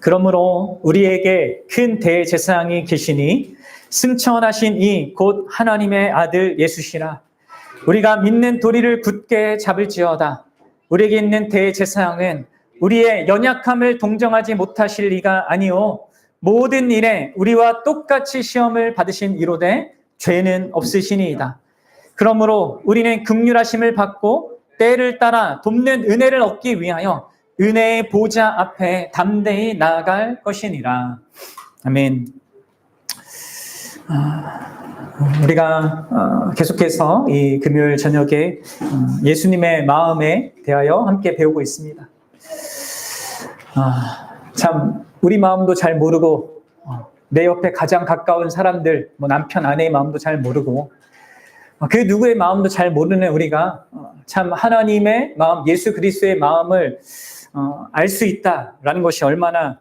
그러므로 우리에게 큰 대제사장이 계시니 승천하신 이 곧 하나님의 아들 예수시라. 우리가 믿는 도리를 굳게 잡을지어다. 우리에게 있는 대제사장은 우리의 연약함을 동정하지 못하실 리가 아니오 모든 일에 우리와 똑같이 시험을 받으신 이로되 죄는 없으시니이다. 그러므로 우리는 긍휼하심을 받고 때를 따라 돕는 은혜를 얻기 위하여 은혜의 보좌 앞에 담대히 나아갈 것이니라. 아멘. 우리가 계속해서 이 금요일 저녁에 예수님의 마음에 대하여 함께 배우고 있습니다. 참 우리 마음도 잘 모르고 내 옆에 가장 가까운 사람들, 남편, 아내의 마음도 잘 모르고 그 누구의 마음도 잘 모르는 우리가 참 하나님의 마음, 예수 그리스도의 마음을 알 수 있다라는 것이 얼마나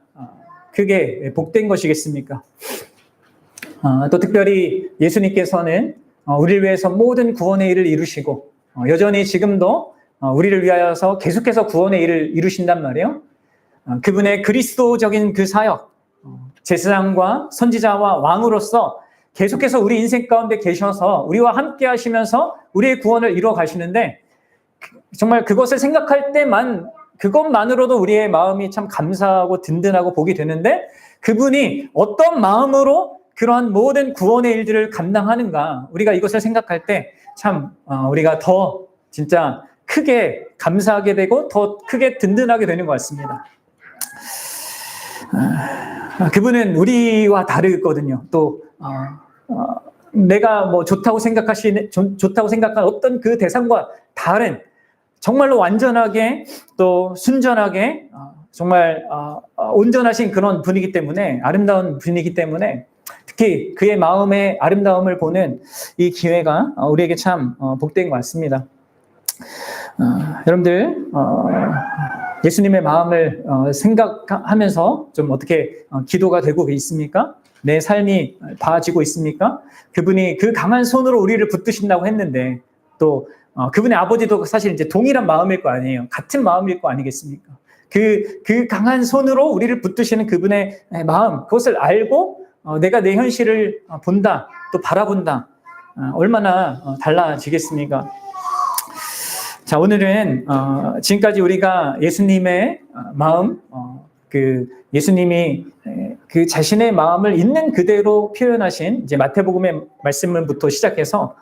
크게 복된 것이겠습니까? 또 특별히 예수님께서는 우리를 위해서 모든 구원의 일을 이루시고 여전히 지금도 우리를 위하여서 계속해서 구원의 일을 이루신단 말이에요. 그분의 그리스도적인 그 사역, 제사장과 선지자와 왕으로서 계속해서 우리 인생 가운데 계셔서 우리와 함께 하시면서 우리의 구원을 이루어 가시는데 정말 그것을 생각할 때만 그것만으로도 우리의 마음이 참 감사하고 든든하고 복이 되는데 그분이 어떤 마음으로 그러한 모든 구원의 일들을 감당하는가 우리가 이것을 생각할 때 참 우리가 더 진짜 크게 감사하게 되고 더 크게 든든하게 되는 것 같습니다. 그분은 우리와 다르거든요. 또 내가 좋다고 생각한 어떤 그 대상과 다른 정말로 완전하게 또 순전하게 정말 온전하신 그런 분이기 때문에 아름다운 분이기 때문에 특히 그의 마음의 아름다움을 보는 이 기회가 우리에게 참 복된 것 같습니다. 여러분들 예수님의 마음을 생각하면서 좀 어떻게 기도가 되고 있습니까? 내 삶이 봐지고 있습니까? 그분이 그 강한 손으로 우리를 붙드신다고 했는데 또 그분의 아버지도 사실 이제 동일한 마음일 거 아니에요. 같은 마음일 거 아니겠습니까? 그 강한 손으로 우리를 붙드시는 그분의 마음, 그것을 알고 내가 내 현실을 본다, 또 바라본다. 얼마나 달라지겠습니까? 자, 오늘은 지금까지 우리가 예수님의 마음, 예수님이 그 자신의 마음을 있는 그대로 표현하신 이제 마태복음의 말씀부터 시작해서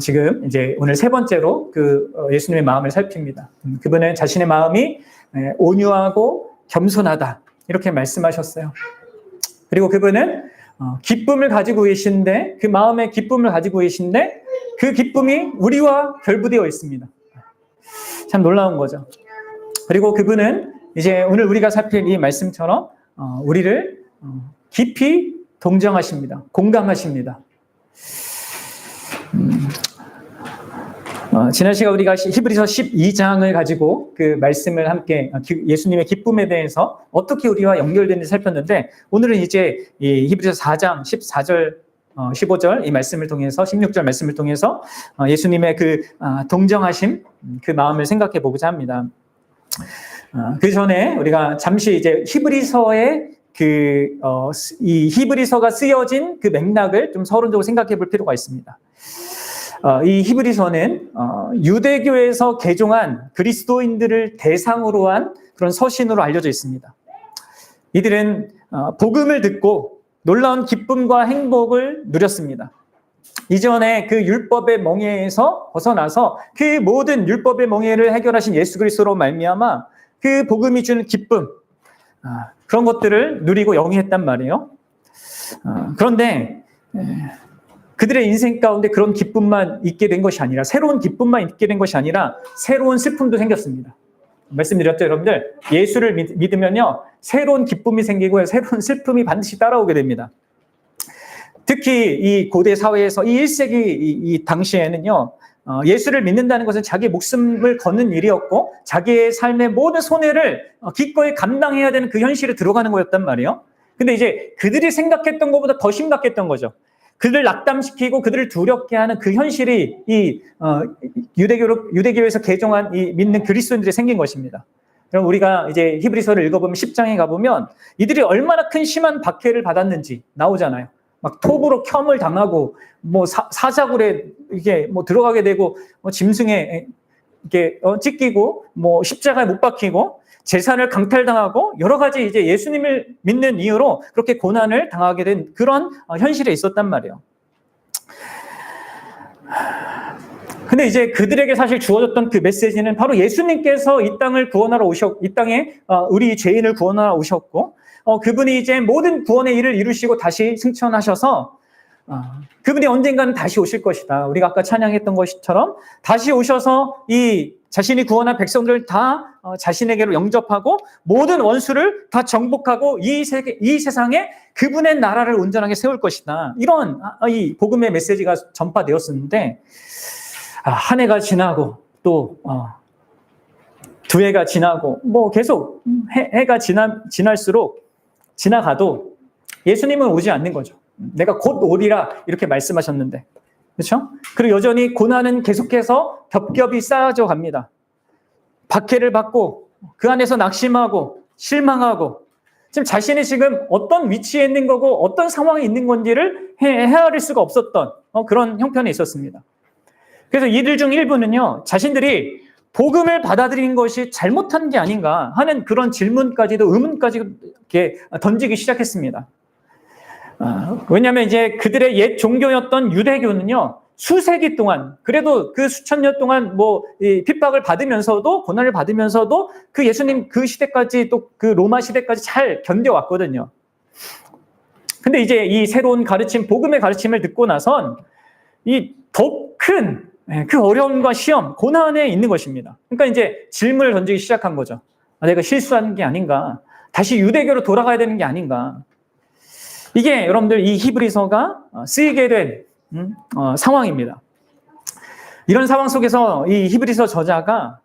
지금 이제 오늘 세 번째로 그 예수님의 마음을 살핍니다. 그분은 자신의 마음이 온유하고 겸손하다 이렇게 말씀하셨어요. 그리고 그분은 기쁨을 가지고 계신데 그 마음의 기쁨을 가지고 계신데 그 기쁨이 우리와 결부되어 있습니다. 참 놀라운 거죠. 그리고 그분은 이제 오늘 우리가 살필 이 말씀처럼 우리를 깊이 동정하십니다. 공감하십니다. 지난 시간 우리가 히브리서 12장을 가지고 그 말씀을 함께 예수님의 기쁨에 대해서 어떻게 우리와 연결되는지 살폈는데 오늘은 이제 이 히브리서 4장 14절 15절 이 말씀을 통해서 16절 말씀을 통해서 예수님의 그 동정하심 그 마음을 생각해 보고자 합니다. 그 전에 우리가 잠시 이제 히브리서의 이 히브리서가 쓰여진 그 맥락을 좀 서론적으로 생각해 볼 필요가 있습니다. 이 히브리서는 유대교에서 개종한 그리스도인들을 대상으로 한 그런 서신으로 알려져 있습니다. 이들은 복음을 듣고 놀라운 기쁨과 행복을 누렸습니다. 이전에 그 율법의 멍에에서 벗어나서 그 모든 율법의 멍에를 해결하신 예수 그리스도로 말미암아 그 복음이 주는 기쁨 그런 것들을 누리고 영위했단 말이에요. 그런데 그들의 인생 가운데 그런 기쁨만 있게 된 것이 아니라 새로운 기쁨만 있게 된 것이 아니라 새로운 슬픔도 생겼습니다. 말씀드렸죠, 여러분들. 예수를 믿으면요 새로운 기쁨이 생기고 새로운 슬픔이 반드시 따라오게 됩니다. 특히 이 고대 사회에서 이 1세기 이 당시에는요 예수를 믿는다는 것은 자기 목숨을 거는 일이었고 자기의 삶의 모든 손해를 기꺼이 감당해야 되는 그 현실에 들어가는 거였단 말이에요. 근데 이제 그들이 생각했던 것보다 더 심각했던 거죠. 그들을 낙담시키고 그들을 두렵게 하는 그 현실이 이 유대교에서 개종한 이 믿는 그리스도인들이 생긴 것입니다. 그럼 우리가 이제 히브리서를 읽어보면 10장에 가보면 이들이 얼마나 큰 심한 박해를 받았는지 나오잖아요. 막 톱으로 켬을 당하고 뭐 사자굴에 이게 뭐 들어가게 되고 짐승에 이게 찢기고 뭐 십자가에 못 박히고 재산을 강탈당하고 여러 가지 이제 예수님을 믿는 이유로 그렇게 고난을 당하게 된 그런 현실에 있었단 말이에요. 근데 이제 그들에게 사실 주어졌던 그 메시지는 바로 예수님께서 이 땅을 구원하러 이 땅에 우리 죄인을 구원하러 오셨고, 그분이 이제 모든 구원의 일을 이루시고 다시 승천하셔서 그분이 언젠가는 다시 오실 것이다. 우리가 아까 찬양했던 것처럼 다시 오셔서 이 자신이 구원한 백성들 다 자신에게로 영접하고 모든 원수를 다 정복하고 이 세상에 그분의 나라를 온전하게 세울 것이다. 이런 이 복음의 메시지가 전파되었었는데 한 해가 지나고 또 두 해가 지나고 뭐 계속 해가 지날수록 지나가도 예수님은 오지 않는 거죠. 내가 곧 오리라 이렇게 말씀하셨는데, 그렇죠? 그리고 여전히 고난은 계속해서 겹겹이 쌓여져 갑니다. 박해를 받고 그 안에서 낙심하고 실망하고 지금 자신이 지금 어떤 위치에 있는 거고 어떤 상황에 있는 건지를 헤아릴 수가 없었던 그런 형편에 있었습니다. 그래서 이들 중 일부는요, 자신들이 복음을 받아들인 것이 잘못한 게 아닌가 하는 그런 질문까지도 의문까지 이렇게 던지기 시작했습니다. 왜냐하면 이제 그들의 옛 종교였던 유대교는요, 수세기 동안, 그래도 그 수천 년 동안 뭐 핍박을 받으면서도, 고난을 받으면서도 그 예수님 그 시대까지 또 그 로마 시대까지 잘 견뎌왔거든요. 근데 이제 이 새로운 가르침, 복음의 가르침을 듣고 나선 이 더 큰 그 어려움과 시험, 고난에 있는 것입니다. 그러니까 이제 질문을 던지기 시작한 거죠. 내가 실수한 게 아닌가? 다시 유대교로 돌아가야 되는 게 아닌가? 이게 여러분들 이 히브리서가 쓰이게 된 상황입니다. 이런 상황 속에서 이 히브리서 저자가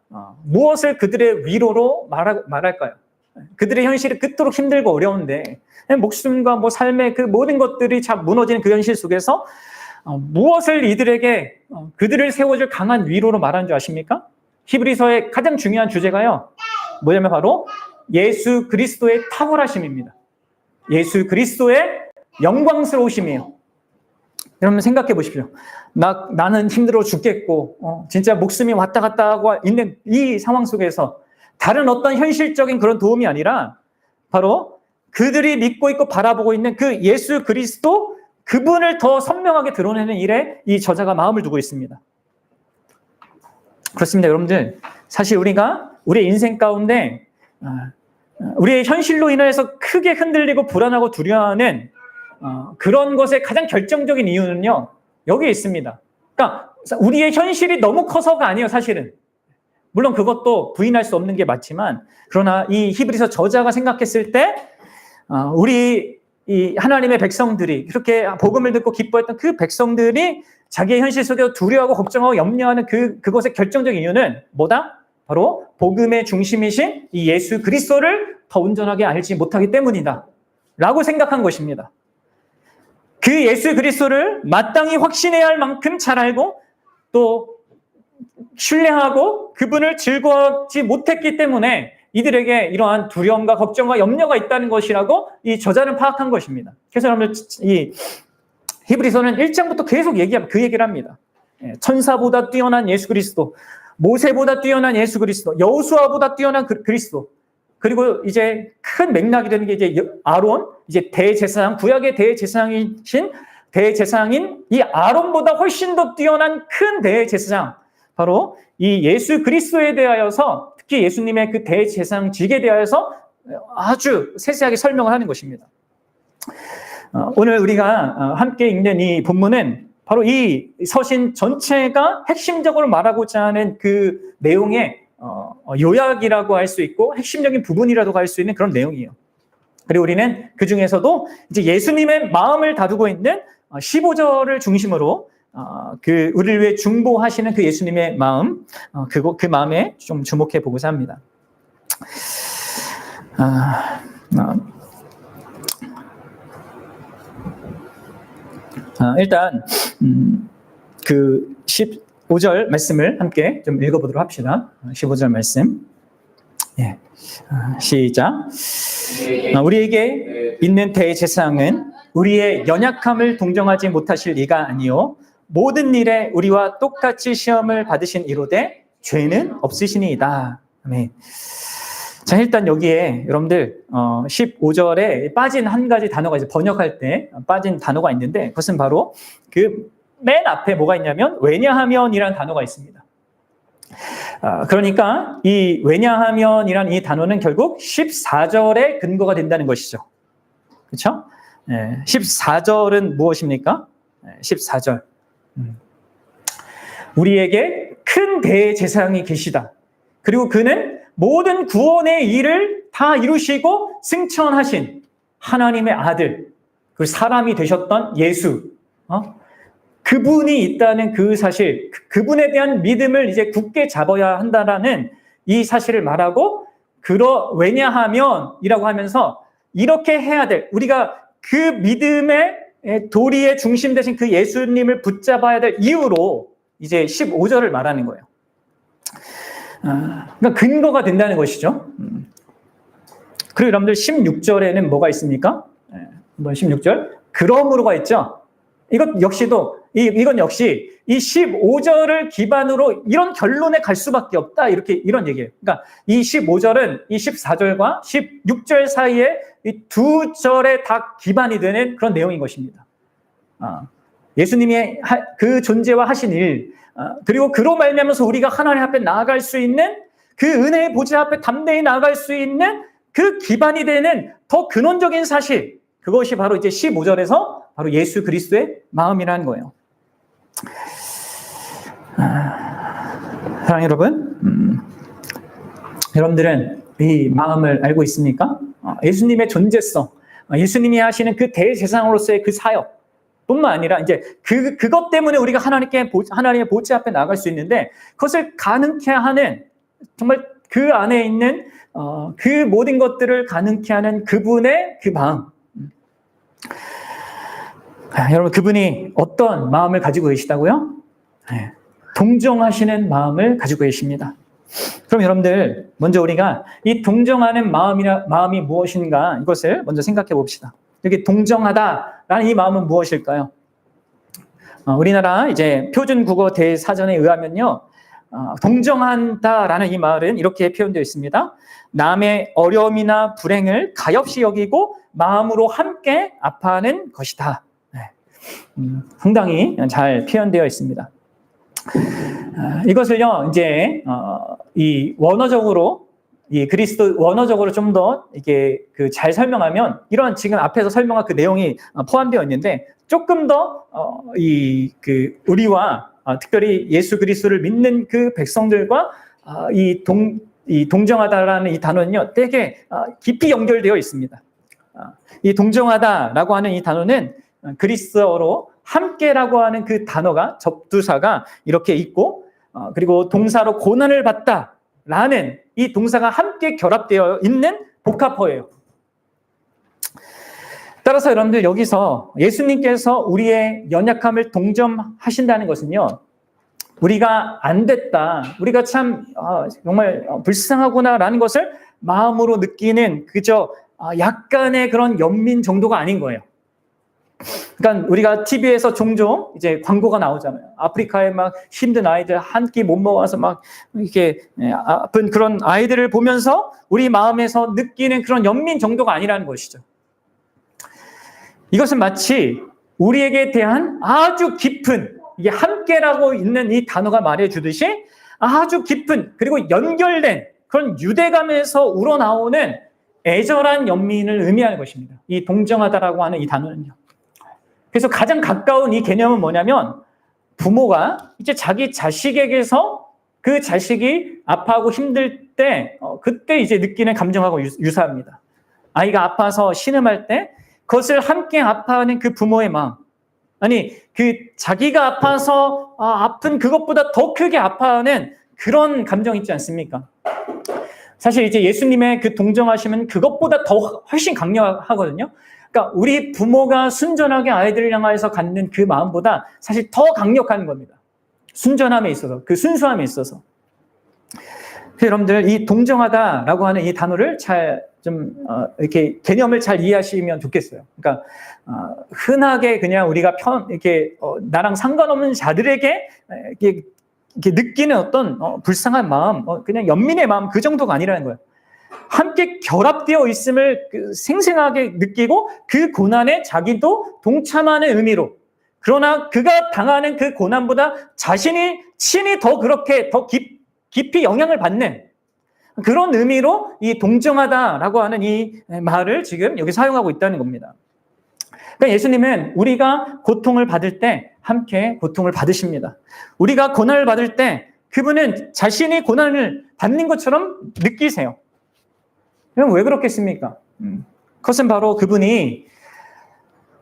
무엇을 그들의 위로로 말할까요? 그들의 현실이 그토록 힘들고 어려운데 목숨과 뭐 삶의 그 모든 것들이 참 무너지는 그 현실 속에서 무엇을 이들에게 그들을 세워줄 강한 위로로 말하는 줄 아십니까? 히브리서의 가장 중요한 주제가요, 뭐냐면 바로 예수 그리스도의 탁월하심입니다. 예수 그리스도의 영광스러우심이에요. 여러분 생각해 보십시오. 나는 힘들어 죽겠고 진짜 목숨이 왔다 갔다 하고 있는 이 상황 속에서 다른 어떤 현실적인 그런 도움이 아니라 바로 그들이 믿고 있고 바라보고 있는 그 예수 그리스도, 그분을 더 선명하게 드러내는 일에 이 저자가 마음을 두고 있습니다. 그렇습니다. 여러분들, 사실 우리가 우리의 인생 가운데 우리의 현실로 인해서 크게 흔들리고 불안하고 두려워하는 그런 것의 가장 결정적인 이유는요, 여기에 있습니다. 그러니까 우리의 현실이 너무 커서가 아니에요, 사실은. 물론 그것도 부인할 수 없는 게 맞지만, 그러나 이 히브리서 저자가 생각했을 때 우리 이 하나님의 백성들이 그렇게 복음을 듣고 기뻐했던 그 백성들이 자기의 현실 속에서 두려워하고 걱정하고 염려하는 그것의 결정적인 이유는 뭐다? 바로 복음의 중심이신 이 예수 그리스도를 더 온전하게 알지 못하기 때문이다 라고 생각한 것입니다. 그 예수 그리스도를 마땅히 확신해야 할 만큼 잘 알고 또 신뢰하고 그분을 즐거워하지 못했기 때문에 이들에게 이러한 두려움과 걱정과 염려가 있다는 것이라고 이 저자는 파악한 것입니다. 그래서 여러분, 이 히브리서는 1장부터 계속 그 얘기를 합니다. 천사보다 뛰어난 예수 그리스도, 모세보다 뛰어난 예수 그리스도, 여호수아보다 뛰어난 그리스도, 그리고 이제 큰 맥락이 되는 게 이제 아론, 이제 대제사장, 구약의 대제사장인 이 아론보다 훨씬 더 뛰어난 큰 대제사장, 바로 이 예수 그리스도에 대하여서, 특히 예수님의 그 대제사장직에 대하여서 아주 세세하게 설명을 하는 것입니다. 오늘 우리가 함께 읽는 이 본문은 바로 이 서신 전체가 핵심적으로 말하고자 하는 그 내용의 요약이라고 할 수 있고 핵심적인 부분이라고 할 수 있는 그런 내용이에요. 그리고 우리는 그 중에서도 이제 예수님의 마음을 다루고 있는 15절을 중심으로 그 우리를 위해 중보하시는 그 예수님의 마음, 그 마음에 좀 주목해 보고자 합니다. 일단 그 15절 말씀을 함께 좀 읽어보도록 합시다. 15절 말씀. 예. 시작. 우리에게 있는 대제사장은 우리의 연약함을 동정하지 못하실 이가 아니요 모든 일에 우리와 똑같이 시험을 받으신 이로되 죄는 없으시니이다. 아멘. 자, 일단 여기에 여러분들 15절에 빠진 한 가지 단어가 이제 번역할 때 빠진 단어가 있는데 그것은 바로 그 맨 앞에 뭐가 있냐면 왜냐하면이라는 단어가 있습니다. 그러니까 이 왜냐하면이라는 이 단어는 결국 14절의 근거가 된다는 것이죠. 그렇죠? 14절은 무엇입니까? 14절. 우리에게 큰 대제사장이 계시다. 그리고 그는 모든 구원의 일을 다 이루시고 승천하신 하나님의 아들, 그 사람이 되셨던 예수, 그분이 있다는 그 사실, 그분에 대한 믿음을 이제 굳게 잡아야 한다라는 이 사실을 말하고, 왜냐하면이라고 하면서 이렇게 해야 될, 우리가 그 믿음의 도리의 중심 되신 그 예수님을 붙잡아야 될 이유로 이제 15절을 말하는 거예요. 그러니까 근거가 된다는 것이죠. 그리고 여러분들 16절에는 뭐가 있습니까? 16절. 그러므로가 있죠. 이건 역시 이 15절을 기반으로 이런 결론에 갈 수밖에 없다. 이런 얘기예요. 그러니까 이 15절은 이 14절과 16절 사이에 이 두 절에 다 기반이 되는 그런 내용인 것입니다. 예수님의 그 존재와 하신 일, 그리고 그로 말미암아서 우리가 하나님 앞에 나아갈 수 있는 그 은혜의 보좌 앞에 담대히 나아갈 수 있는 그 기반이 되는 더 근원적인 사실, 그것이 바로 이제 15절에서 바로 예수 그리스도의 마음이라는 거예요. 사랑하는 여러분, 여러분들은 이 마음을 알고 있습니까? 예수님의 존재성, 예수님이 하시는 그 대제사장으로서의 그 사역 뿐만 아니라 이제 그것 때문에 우리가 하나님의 보좌 앞에 나갈 수 있는데 그것을 가능케 하는 정말 그 안에 있는 그 모든 것들을 가능케 하는 그분의 그 마음. 여러분, 그분이 어떤 마음을 가지고 계시다고요? 동정하시는 마음을 가지고 계십니다. 그럼 여러분들, 먼저 우리가 이 동정하는 마음이 무엇인가 이것을 먼저 생각해 봅시다. 여기 동정하다라는 이 마음은 무엇일까요? 우리나라 이제 표준국어 대사전에 의하면요, 동정한다라는 이 말은 이렇게 표현되어 있습니다. 남의 어려움이나 불행을 가엾이 여기고 마음으로 함께 아파하는 것이다. 상당히 잘 표현되어 있습니다. 이것을요, 이제 이 원어적으로 이 그리스도 원어적으로 좀 더 이게 잘 설명하면 이런 지금 앞에서 설명한 그 내용이 포함되어 있는데 조금 더 우리와 특별히 예수 그리스도를 믿는 그 백성들과 이 동정하다라는 이 단어는요 되게 깊이 연결되어 있습니다. 이 동정하다라고 하는 이 단어는 그리스어로 함께라고 하는 그 단어가 접두사가 이렇게 있고 그리고 동사로 고난을 받다라는 이 동사가 함께 결합되어 있는 복합어예요. 따라서 여러분들 여기서 예수님께서 우리의 연약함을 동정하신다는 것은요, 우리가 안 됐다, 우리가 참 정말 불쌍하구나라는 것을 마음으로 느끼는 그저 약간의 그런 연민 정도가 아닌 거예요. 그러니까 우리가 TV에서 종종 이제 광고가 나오잖아요. 아프리카에 막 힘든 아이들 한 끼 못 먹어서 막 이렇게 아픈 그런 아이들을 보면서 우리 마음에서 느끼는 그런 연민 정도가 아니라는 것이죠. 이것은 마치 우리에게 대한 아주 깊은, 이게 함께라고 있는 이 단어가 말해주듯이 아주 깊은 그리고 연결된 그런 유대감에서 우러나오는 애절한 연민을 의미하는 것입니다. 이 동정하다라고 하는 이 단어는요. 그래서 가장 가까운 이 개념은 뭐냐면 부모가 이제 자기 자식에게서 그 자식이 아파하고 힘들 때 그때 이제 느끼는 감정하고 유사합니다. 아이가 아파서 신음할 때 그것을 함께 아파하는 그 부모의 마음. 아니, 그 자기가 아파서 아픈 그것보다 더 크게 아파하는 그런 감정 있지 않습니까? 사실 이제 예수님의 그 동정하심은 그것보다 더 훨씬 강력하거든요. 그러니까 우리 부모가 순전하게 아이들을 향해서 갖는 그 마음보다 사실 더 강력한 겁니다. 순전함에 있어서, 그 순수함에 있어서. 여러분들 이 동정하다라고 하는 이 단어를 이렇게 개념을 잘 이해하시면 좋겠어요. 그러니까 흔하게 그냥 우리가 이렇게 나랑 상관없는 자들에게 이렇게 느끼는 어떤 불쌍한 마음, 그냥 연민의 마음 그 정도가 아니라는 거예요. 함께 결합되어 있음을 생생하게 느끼고 그 고난에 자기도 동참하는 의미로, 그러나 그가 당하는 그 고난보다 자신이 친히 더 그렇게 더 깊이 영향을 받는 그런 의미로 이 동정하다라고 하는 이 말을 지금 여기 사용하고 있다는 겁니다. 그러니까 예수님은 우리가 고통을 받을 때 함께 고통을 받으십니다. 우리가 고난을 받을 때 그분은 자신이 고난을 받는 것처럼 느끼세요. 그럼 왜 그렇겠습니까? 그것은 바로 그분이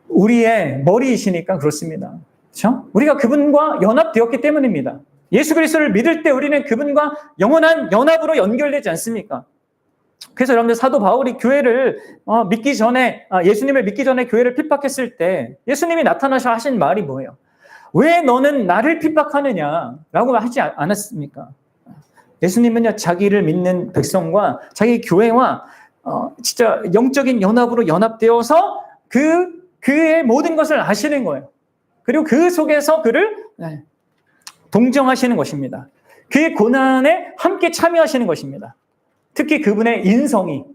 우리의 머리이시니까 그렇습니다. 그렇죠? 우리가 그분과 연합되었기 때문입니다. 예수 그리스도를 믿을 때 우리는 그분과 영원한 연합으로 연결되지 않습니까? 그래서 여러분들 사도 바울이 교회를 믿기 전에, 예수님을 믿기 전에 교회를 핍박했을 때 예수님이 나타나셔 하신 말이 뭐예요? 왜 너는 나를 핍박하느냐라고 하지 않았습니까? 예수님은요, 자기를 믿는 백성과 자기 교회와 진짜 영적인 연합으로 연합되어서 그의 모든 것을 아시는 거예요. 그리고 그 속에서 그를 동정하시는 것입니다. 그의 고난에 함께 참여하시는 것입니다. 특히 그분의 인성이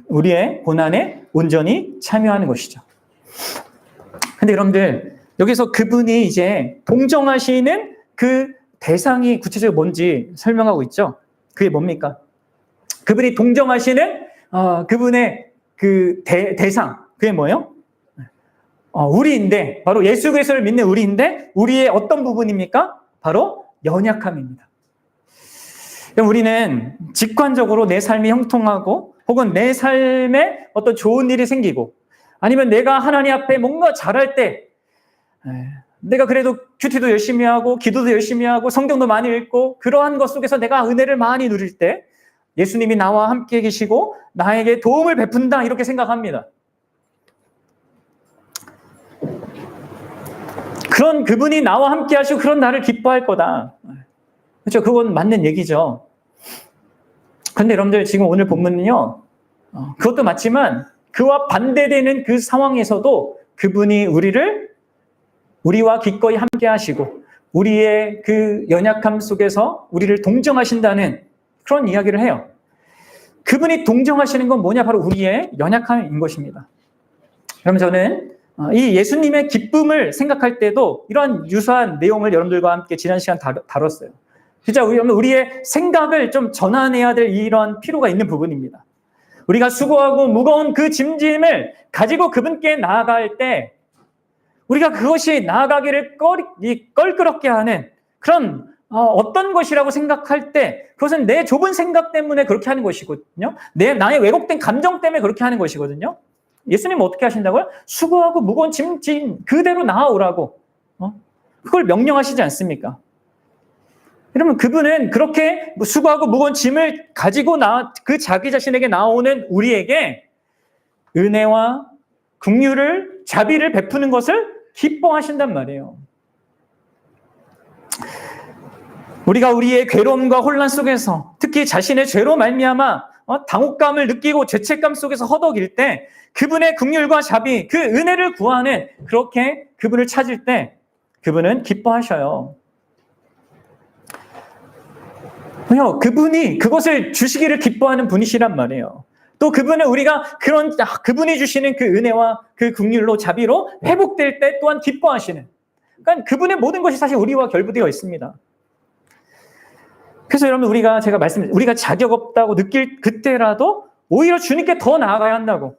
우리의 고난에 온전히 참여하는 것이죠. 근데 여러분들, 여기서 그분이 이제 동정하시는 그 대상이 구체적으로 뭔지 설명하고 있죠. 그게 뭡니까? 그분이 동정하시는 그분의 그 대상, 그게 뭐예요? 우리인데, 바로 예수 그리스도를 믿는 우리인데, 우리의 어떤 부분입니까? 바로 연약함입니다. 우리는 직관적으로 내 삶이 형통하고, 혹은 내 삶에 어떤 좋은 일이 생기고, 아니면 내가 하나님 앞에 뭔가 잘할 때, 내가 그래도 큐티도 열심히 하고, 기도도 열심히 하고, 성경도 많이 읽고, 그러한 것 속에서 내가 은혜를 많이 누릴 때, 예수님이 나와 함께 계시고, 나에게 도움을 베푼다, 이렇게 생각합니다. 그런 그분이 나와 함께 하시고 그런 나를 기뻐할 거다. 그렇죠? 그건 맞는 얘기죠. 그런데 여러분들 지금 오늘 본문은요, 그것도 맞지만 그와 반대되는 그 상황에서도 그분이 우리와 기꺼이 함께 하시고 우리의 그 연약함 속에서 우리를 동정하신다는 그런 이야기를 해요. 그분이 동정하시는 건 뭐냐? 바로 우리의 연약함인 것입니다. 그럼 저는 이 예수님의 기쁨을 생각할 때도 이러한 유사한 내용을 여러분들과 함께 지난 시간 다뤘어요. 진짜 우리의 생각을 좀 전환해야 될 이러한 필요가 있는 부분입니다. 우리가 수고하고 무거운 그 짐을 가지고 그분께 나아갈 때 우리가 그것이 나아가기를 껄끄럽게 하는 그런 어떤 것이라고 생각할 때 그것은 내 좁은 생각 때문에 그렇게 하는 것이거든요. 나의 왜곡된 감정 때문에 그렇게 하는 것이거든요. 예수님은 어떻게 하신다고요? 수고하고 무거운 짐 그대로 나아오라고. 그걸 명령하시지 않습니까? 여러분, 그분은 그렇게 수고하고 무거운 짐을 가지고 그 자기 자신에게 나오는 우리에게 은혜와 긍휼을, 자비를 베푸는 것을 기뻐하신단 말이에요. 우리가 우리의 괴로움과 혼란 속에서 특히 자신의 죄로 말미암아 당혹감을 느끼고 죄책감 속에서 허덕일 때 그분의 긍휼과 자비, 그 은혜를 구하는 그렇게 그분을 찾을 때 그분은 기뻐하셔요. 그분이 그것을 주시기를 기뻐하는 분이시란 말이에요. 또 그분은 우리가 그분이 주시는 그 은혜와 그 긍휼로 자비로 회복될 때 또한 기뻐하시는. 그러니까 그분의 모든 것이 사실 우리와 결부되어 있습니다. 그래서 여러분 우리가 자격 없다고 느낄 그때라도 오히려 주님께 더 나아가야 한다고.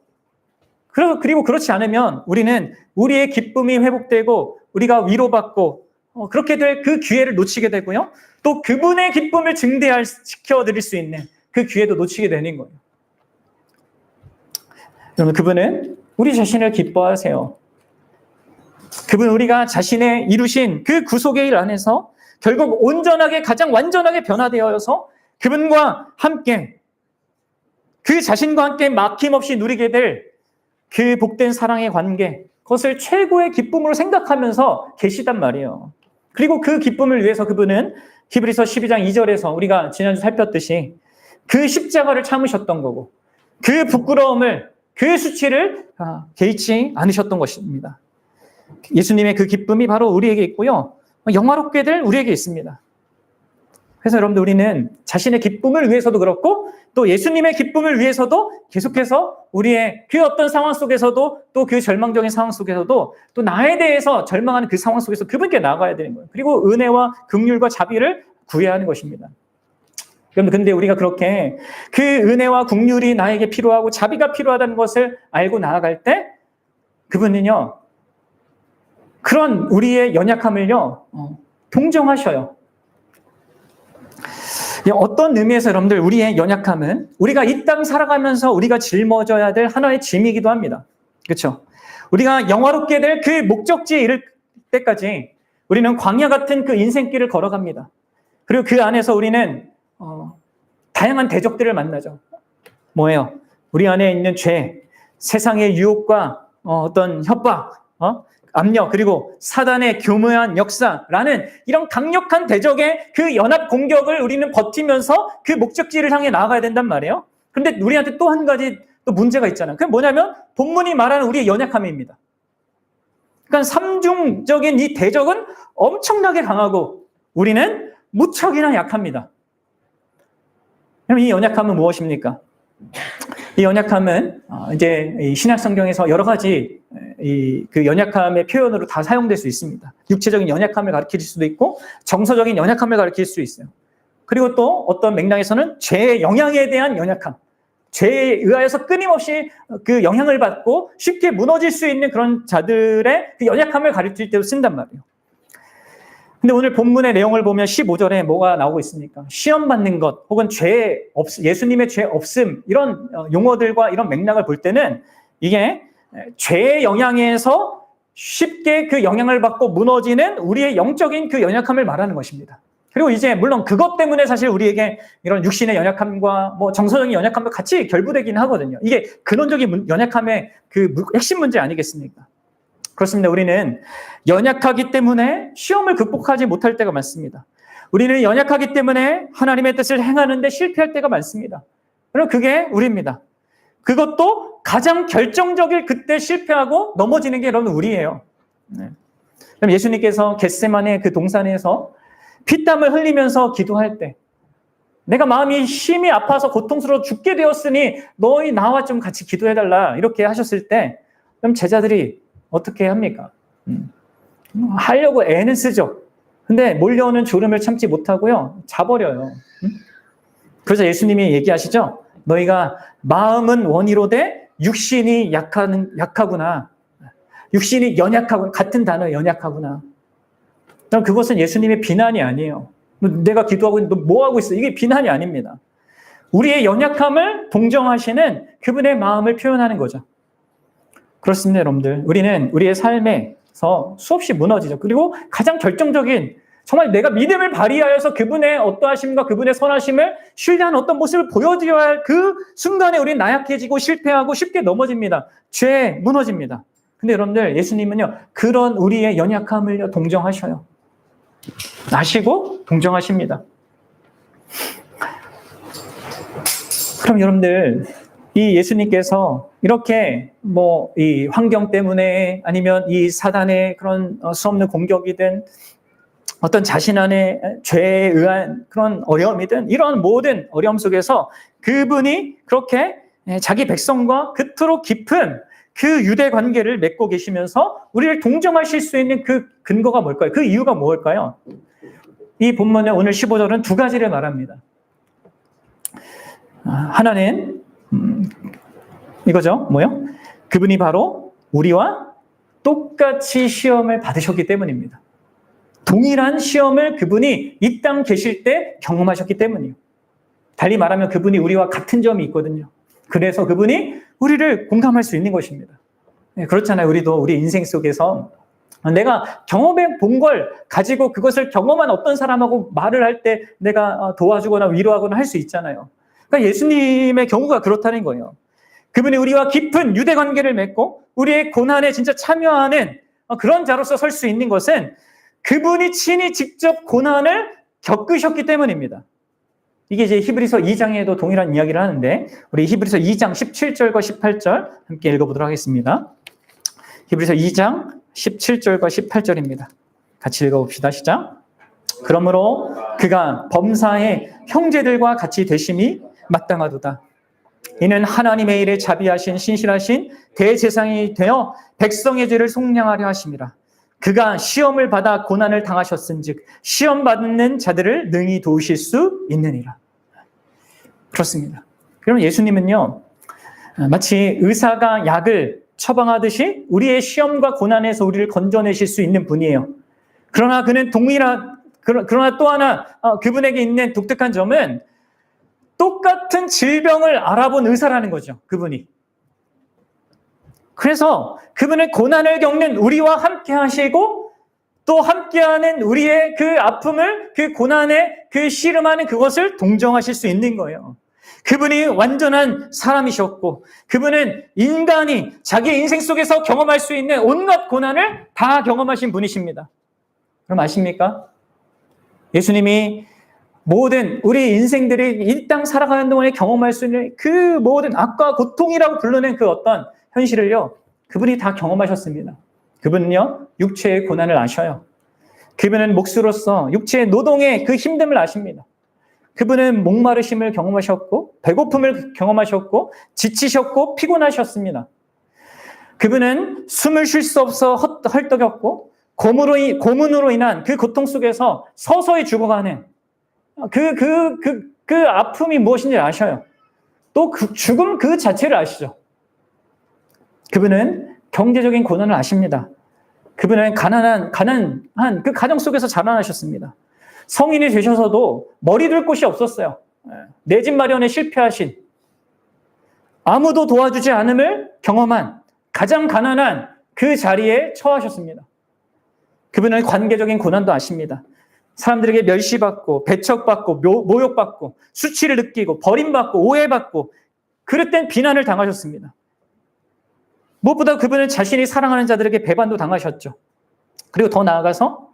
그리고 그렇지 않으면 우리는 우리의 기쁨이 회복되고 우리가 위로받고 그렇게 될 그 기회를 놓치게 되고요. 또 그분의 기쁨을 증대시켜드릴 수 있는 그 기회도 놓치게 되는 거예요. 여러분 그분은 우리 자신을 기뻐하세요. 그분 우리가 자신의 이루신 그 구속의 일 안에서 결국 온전하게 가장 완전하게 변화되어서 그분과 함께 그 자신과 함께 막힘없이 누리게 될 그 복된 사랑의 관계 그것을 최고의 기쁨으로 생각하면서 계시단 말이에요. 그리고 그 기쁨을 위해서 그분은 히브리서 12장 2절에서 우리가 지난주 살폈듯이 그 십자가를 참으셨던 거고 그 부끄러움을, 그 수치를 개의치 않으셨던 것입니다. 예수님의 그 기쁨이 바로 우리에게 있고요. 영화롭게들 우리에게 있습니다. 그래서 여러분들 우리는 자신의 기쁨을 위해서도 그렇고 또 예수님의 기쁨을 위해서도 계속해서 우리의 그 어떤 상황 속에서도 또 그 절망적인 상황 속에서도 또 나에 대해서 절망하는 그 상황 속에서 그분께 나아가야 되는 거예요. 그리고 은혜와 긍휼과 자비를 구해야 하는 것입니다. 그런데 우리가 그렇게 그 은혜와 긍휼이 나에게 필요하고 자비가 필요하다는 것을 알고 나아갈 때 그분은요, 그런 우리의 연약함을요, 동정하셔요. 어떤 의미에서 여러분들 우리의 연약함은 우리가 이 땅 살아가면서 우리가 짊어져야 될 하나의 짐이기도 합니다. 그렇죠? 우리가 영화롭게 될 그 목적지에 이를 때까지 우리는 광야 같은 그 인생길을 걸어갑니다. 그리고 그 안에서 우리는 다양한 대적들을 만나죠. 뭐예요? 우리 안에 있는 죄, 세상의 유혹과 어떤 협박, 압력, 그리고 사단의 교묘한 역사라는 이런 강력한 대적의 그 연합 공격을 우리는 버티면서 그 목적지를 향해 나아가야 된단 말이에요. 그런데 우리한테 또 한 가지 또 문제가 있잖아요. 그게 뭐냐면 본문이 말하는 우리의 연약함입니다. 그러니까 삼중적인 이 대적은 엄청나게 강하고 우리는 무척이나 약합니다. 그럼 이 연약함은 무엇입니까? 이 연약함은 이제 신약 성경에서 여러 가지 그 연약함의 표현으로 다 사용될 수 있습니다. 육체적인 연약함을 가리킬 수도 있고 정서적인 연약함을 가리킬 수 있어요. 그리고 또 어떤 맥락에서는 죄의 영향에 대한 연약함, 죄에 의하여서 끊임없이 그 영향을 받고 쉽게 무너질 수 있는 그런 자들의 그 연약함을 가리킬 때도 쓴단 말이에요. 근데 오늘 본문의 내용을 보면 15절에 뭐가 나오고 있습니까? 시험 받는 것 혹은 예수님의 죄 없음 이런 용어들과 이런 맥락을 볼 때는 이게 죄의 영향에서 쉽게 그 영향을 받고 무너지는 우리의 영적인 그 연약함을 말하는 것입니다. 그리고 이제 물론 그것 때문에 사실 우리에게 이런 육신의 연약함과 뭐 정서적인 연약함도 같이 결부되긴 하거든요. 이게 근원적인 연약함의 그 핵심 문제 아니겠습니까? 그렇습니다. 우리는 연약하기 때문에 시험을 극복하지 못할 때가 많습니다. 우리는 연약하기 때문에 하나님의 뜻을 행하는데 실패할 때가 많습니다. 그리고 그게 우리입니다. 그것도 가장 결정적일 그때 실패하고 넘어지는 게 여러분 우리예요. 네. 그럼 예수님께서 겟세마네 그 동산에서 피땀을 흘리면서 기도할 때 내가 마음이 심히 아파서 고통스러워 죽게 되었으니 너희 나와 좀 같이 기도해달라 이렇게 하셨을 때 그럼 제자들이 어떻게 합니까? 하려고 애는 쓰죠. 근데 몰려오는 졸음을 참지 못하고요. 자버려요. 그래서 예수님이 얘기하시죠. 너희가 마음은 원이로되 육신이 약하구나. 육신이 연약하구나. 같은 단어 연약하구나. 그럼 그것은 예수님의 비난이 아니에요. 내가 기도하고 있는데 너 뭐 하고 있어? 이게 비난이 아닙니다. 우리의 연약함을 동정하시는 그분의 마음을 표현하는 거죠. 그렇습니다, 여러분들. 우리는 우리의 삶에서 수없이 무너지죠. 그리고 가장 결정적인 정말 내가 믿음을 발휘하여서 그분의 어떠하심과 그분의 선하심을 신뢰하는 어떤 모습을 보여드려야 할 그 순간에 우리는 나약해지고 실패하고 쉽게 넘어집니다. 죄에 무너집니다. 근데 여러분들 예수님은요 그런 우리의 연약함을 동정하셔요. 아시고 동정하십니다. 그럼 여러분들 이 예수님께서 이렇게 뭐 이 환경 때문에 아니면 이 사단의 그런 수없는 공격이든 어떤 자신 안에 죄에 의한 그런 어려움이든 이런 모든 어려움 속에서 그분이 그렇게 자기 백성과 그토록 깊은 그 유대 관계를 맺고 계시면서 우리를 동정하실 수 있는 그 근거가 뭘까요? 그 이유가 뭘까요? 이 본문의 오늘 15절은 두 가지를 말합니다. 하나는 이거죠. 뭐요? 그분이 바로 우리와 똑같이 시험을 받으셨기 때문입니다. 동일한 시험을 그분이 이 땅 계실 때 경험하셨기 때문이에요. 달리 말하면 그분이 우리와 같은 점이 있거든요. 그래서 그분이 우리를 공감할 수 있는 것입니다. 네, 그렇잖아요. 우리도 우리 인생 속에서 내가 경험해 본 걸 가지고 그것을 경험한 어떤 사람하고 말을 할 때 내가 도와주거나 위로하거나 할 수 있잖아요. 그러니까 예수님의 경우가 그렇다는 거예요. 그분이 우리와 깊은 유대 관계를 맺고 우리의 고난에 진짜 참여하는 그런 자로서 설 수 있는 것은 그분이 친히 직접 고난을 겪으셨기 때문입니다. 이게 이제 히브리서 2장에도 동일한 이야기를 하는데 우리 히브리서 2장 17절과 18절 함께 읽어보도록 하겠습니다. 히브리서 2장 17절과 18절입니다. 같이 읽어봅시다. 시작. 그러므로 그가 범사의 형제들과 같이 되심이 마땅하도다. 이는 하나님의 일에 자비하신 신실하신 대제사장이 되어 백성의 죄를 속량하려 하심이라. 그가 시험을 받아 고난을 당하셨은즉 시험 받는 자들을 능히 도우실 수 있느니라. 그렇습니다. 그럼 예수님은요, 마치 의사가 약을 처방하듯이 우리의 시험과 고난에서 우리를 건져내실 수 있는 분이에요. 그러나 그는 그러나 또 하나 그분에게 있는 독특한 점은 똑같은 질병을 알아본 의사라는 거죠. 그분이. 그래서 그분은 고난을 겪는 우리와 함께 하시고 또 함께하는 우리의 그 아픔을, 그 고난에 그 씨름하는 그것을 동정하실 수 있는 거예요. 그분이 완전한 사람이셨고 그분은 인간이 자기 인생 속에서 경험할 수 있는 온갖 고난을 다 경험하신 분이십니다. 그럼 아십니까? 예수님이 모든 우리 인생들이 이 땅 살아가는 동안에 경험할 수 있는 그 모든 악과 고통이라고 부르는 그 어떤 현실을요, 그분이 다 경험하셨습니다. 그분은요, 육체의 고난을 아셔요. 그분은 몫으로서 육체의 노동의 그 힘듦을 아십니다. 그분은 목마르심을 경험하셨고 배고픔을 경험하셨고 지치셨고 피곤하셨습니다. 그분은 숨을 쉴 수 없어 헐떡였고 고문으로 인한 그 고통 속에서 서서히 죽어가는 그 아픔이 무엇인지 아셔요. 또 그 죽음 그 자체를 아시죠. 그분은 경제적인 고난을 아십니다. 그분은 가난한 그 가정 속에서 자라나셨습니다. 성인이 되셔서도 머리 둘 곳이 없었어요. 내 집 마련에 실패하신, 아무도 도와주지 않음을 경험한 가장 가난한 그 자리에 처하셨습니다. 그분은 관계적인 고난도 아십니다. 사람들에게 멸시받고 배척받고 모욕받고 수치를 느끼고 버림받고 오해받고 그릇된 비난을 당하셨습니다. 무엇보다 그분은 자신이 사랑하는 자들에게 배반도 당하셨죠. 그리고 더 나아가서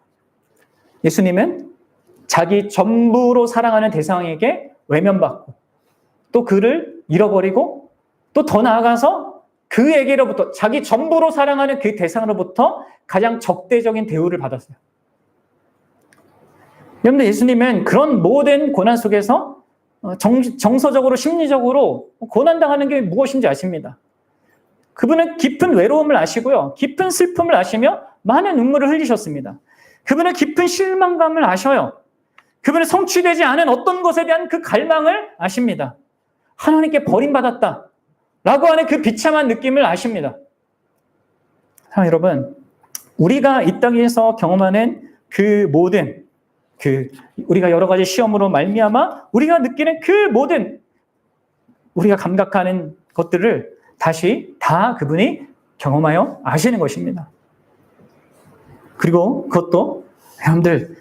예수님은 자기 전부로 사랑하는 대상에게 외면받고 또 그를 잃어버리고 또 더 나아가서 그에게로부터 자기 전부로 사랑하는 그 대상으로부터 가장 적대적인 대우를 받았어요. 여러분들, 예수님은 그런 모든 고난 속에서 정서적으로 심리적으로 고난당하는 게 무엇인지 아십니다. 그분은 깊은 외로움을 아시고요. 깊은 슬픔을 아시며 많은 눈물을 흘리셨습니다. 그분은 깊은 실망감을 아셔요. 그분은 성취되지 않은 어떤 것에 대한 그 갈망을 아십니다. 하나님께 버림받았다 라고 하는 그 비참한 느낌을 아십니다. 여러분, 우리가 이 땅에서 경험하는 그 모든 우리가 여러 가지 시험으로 말미암아 우리가 느끼는 그 모든 우리가 감각하는 것들을 다시 다 그분이 경험하여 아시는 것입니다. 그리고 그것도 여러분들,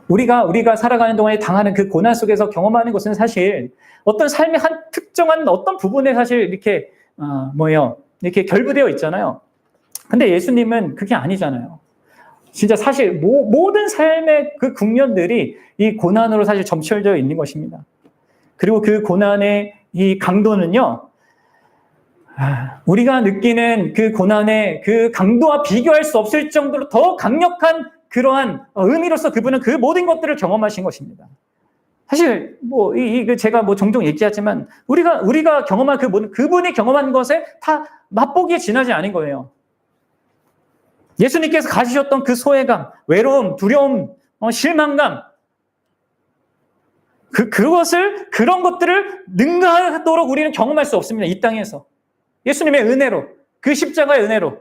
우리가 살아가는 동안에 당하는 그 고난 속에서 경험하는 것은 사실 어떤 삶의 한 특정한 어떤 부분에 사실 이렇게 이렇게 결부되어 있잖아요. 근데 예수님은 그게 아니잖아요. 진짜 사실 모든 삶의 그 국면들이 이 고난으로 사실 점철되어 있는 것입니다. 그리고 그 고난의 이 강도는요, 우리가 느끼는 그 고난의 그 강도와 비교할 수 없을 정도로 더 강력한 그러한 의미로서 그분은 그 모든 것들을 경험하신 것입니다. 사실 제가 종종 얘기하지만 우리가 경험한 그 모든 그분이 경험한 것에 다 맛보기에 지나지 않은 거예요. 예수님께서 가지셨던 그 소외감, 외로움, 두려움, 실망감, 그런 것들을 능가하도록 우리는 경험할 수 없습니다. 이 땅에서. 예수님의 은혜로, 그 십자가의 은혜로.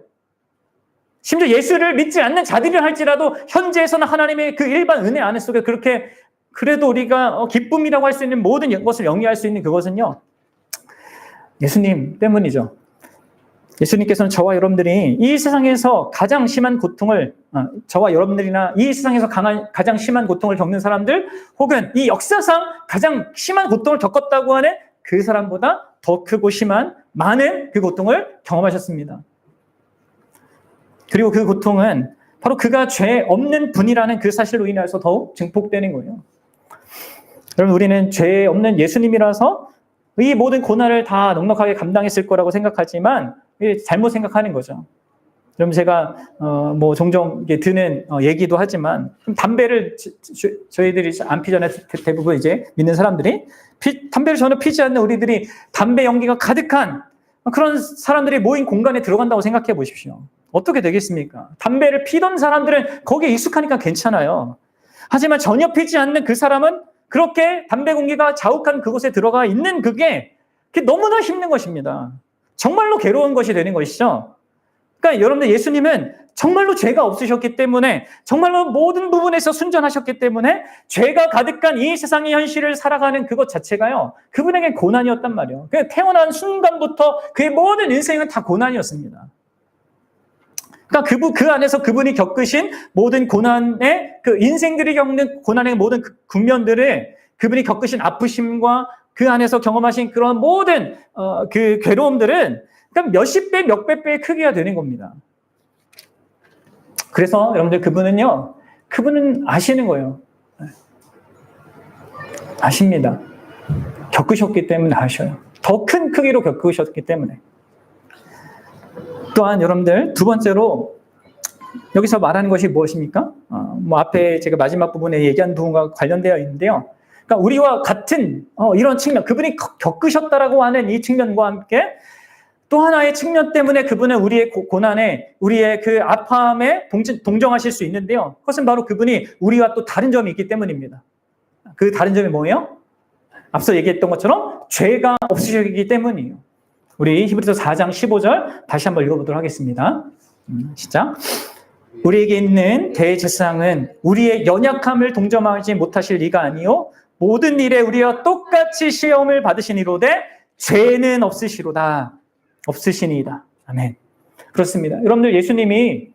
심지어 예수를 믿지 않는 자들이 할지라도 현재에서는 하나님의 그 일반 은혜 안에 속에 그렇게 그래도 우리가 기쁨이라고 할 수 있는 모든 것을 영위할 수 있는 그것은요, 예수님 때문이죠. 예수님께서는 저와 여러분들이 이 세상에서 가장 심한 고통을, 저와 여러분들이나 이 세상에서 가장 심한 고통을 겪는 사람들, 혹은 이 역사상 가장 심한 고통을 겪었다고 하는 그 사람보다 더 크고 심한 많은 그 고통을 경험하셨습니다. 그리고 그 고통은 바로 그가 죄 없는 분이라는 그 사실로 인해서 더욱 증폭되는 거예요. 여러분, 우리는 죄 없는 예수님이라서 이 모든 고난을 다 넉넉하게 감당했을 거라고 생각하지만 잘못 생각하는 거죠. 여러분, 제가 뭐 종종 드는 얘기도 하지만 담배를 저희들이 안 피잖아요. 대부분 이제 믿는 사람들이 담배를 전혀 피지 않는 우리들이 담배 연기가 가득한 그런 사람들이 모인 공간에 들어간다고 생각해 보십시오. 어떻게 되겠습니까? 담배를 피던 사람들은 거기에 익숙하니까 괜찮아요. 하지만 전혀 피지 않는 그 사람은 그렇게 담배 공기가 자욱한 그곳에 들어가 있는 그게 너무나 힘든 것입니다. 정말로 괴로운 것이 되는 것이죠. 그러니까 여러분들, 예수님은 정말로 죄가 없으셨기 때문에, 정말로 모든 부분에서 순전하셨기 때문에 죄가 가득한 이 세상의 현실을 살아가는 그것 자체가요, 그분에게 고난이었단 말이에요. 태어난 순간부터 그의 모든 인생은 다 고난이었습니다. 그러니까 그 안에서 그분이 겪으신 모든 고난의, 그 인생들이 겪는 고난의 모든 국면들을, 그분이 겪으신 아프심과 그 안에서 경험하신 그런 모든 그 괴로움들은 그러니까 몇십 배, 몇백 배의 크기가 되는 겁니다. 그래서 여러분들, 그분은 아시는 거예요. 아십니다. 겪으셨기 때문에 아셔요. 더 큰 크기로 겪으셨기 때문에. 또한 여러분들, 두 번째로 여기서 말하는 것이 무엇입니까? 뭐 앞에 제가 마지막 부분에 얘기한 부분과 관련되어 있는데요. 그러니까 우리와 같은 이런 측면, 그분이 겪으셨다라고 하는 이 측면과 함께 또 하나의 측면 때문에 그분은 우리의 고난에, 우리의 그 아파함에 동정하실 수 있는데요. 그것은 바로 그분이 우리와 또 다른 점이 있기 때문입니다. 그 다른 점이 뭐예요? 앞서 얘기했던 것처럼 죄가 없으시기 때문이에요. 우리 히브리서 4장 15절 다시 한번 읽어보도록 하겠습니다. 시작. 우리에게 있는 대제사장은 우리의 연약함을 동정하지 못하실 리가 아니요 모든 일에 우리와 똑같이 시험을 받으시니로되 죄는 없으시니이다. 아멘. 그렇습니다. 여러분들, 예수님이